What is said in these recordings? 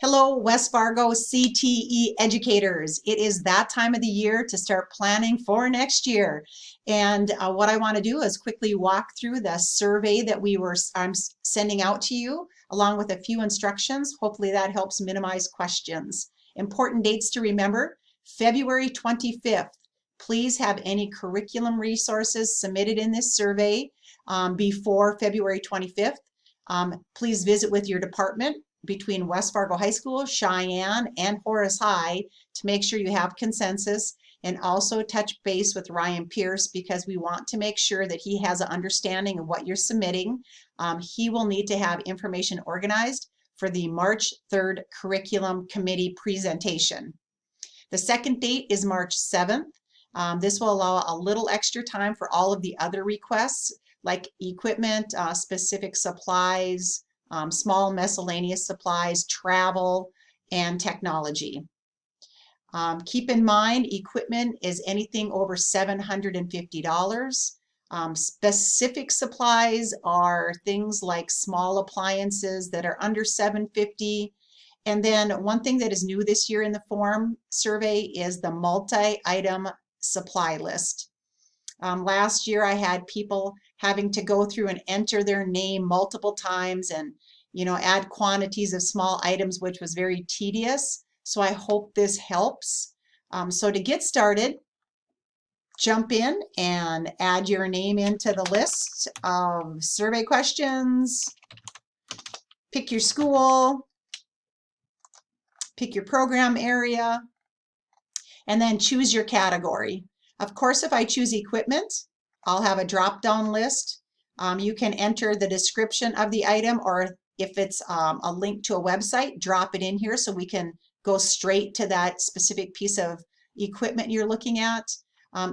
Hello, West Fargo CTE educators. It is that time of the year to start planning for next year. And what I want to do is quickly walk through the survey that I'm sending out to you, along with a few instructions. Hopefully that helps minimize questions. Important dates to remember: February 25th. Please have any curriculum resources submitted in this survey before February 25th. Please visit with your department between West Fargo High School, Cheyenne, and Horace High to make sure you have consensus, and also touch base with Ryan Pierce because we want to make sure that he has an understanding of what you're submitting. He will need to have information organized for the March 3rd Curriculum Committee presentation. The second date is March 7th. This will allow a little extra time for all of the other requests like equipment, specific supplies, small miscellaneous supplies, travel, and technology. Keep in mind, equipment is anything over $750. Specific supplies are things like small appliances that are under $750. And then one thing that is new this year in the form survey is the multi-item supply list. Last year I had people having to go through and enter their name multiple times and add quantities of small items, which was very tedious. So I hope this helps. So to get started, jump in and add your name into the list of survey questions. Pick your school, pick your program area, and then choose your category. Of course, if I choose equipment, I'll have a drop-down list. You can enter the description of the item, or if it's a link to a website, drop it in here so we can go straight to that specific piece of equipment you're looking at.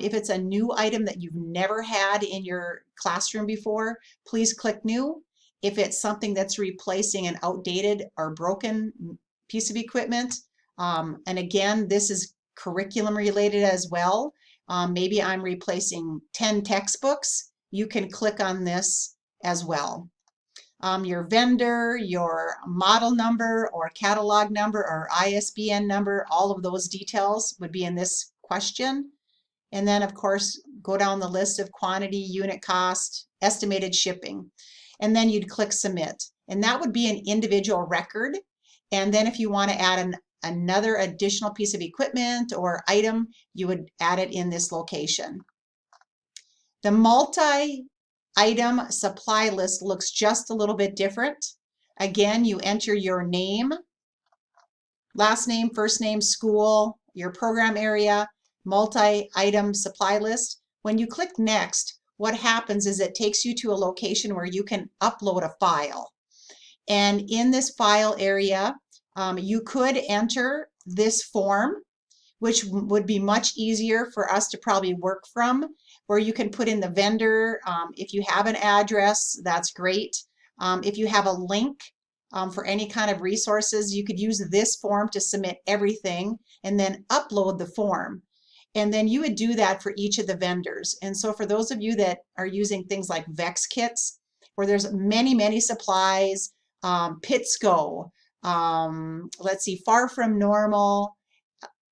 If it's a new item that you've never had in your classroom before, please click New. If it's something that's replacing an outdated or broken piece of equipment, and again, this is curriculum related as well. Maybe I'm replacing 10 textbooks. You can click on this as well. Your vendor, your model number or catalog number or ISBN number, all of those details would be in this question. And then of course, go down the list of quantity, unit cost, estimated shipping. And then you'd click submit. And that would be an individual record. And then if you want to add another additional piece of equipment or item, you would add it in this location. The multi-item supply list looks just a little bit different. Again, you enter your name, last name, first name, school, your program area, multi-item supply list. When you click next, what happens is it takes you to a location where you can upload a file. And in this file area, you could enter this form, which would be much easier for us to probably work from, where you can put in the vendor. If you have an address, that's great. If you have a link for any kind of resources, you could use this form to submit everything and then upload the form. And then you would do that for each of the vendors. And so for those of you that are using things like Vex Kits, where there's many, many supplies, Pitsco, let's see, Far From Normal,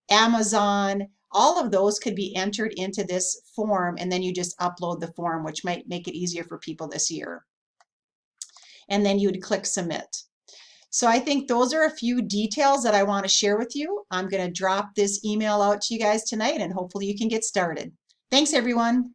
Amazon, all of those could be entered into this form, and then you just upload the form, which might make it easier for people this year. And then you would click submit. So I think those are a few details that I want to share with you. I'm going to drop this email out to you guys tonight, and hopefully you can get started. Thanks, everyone.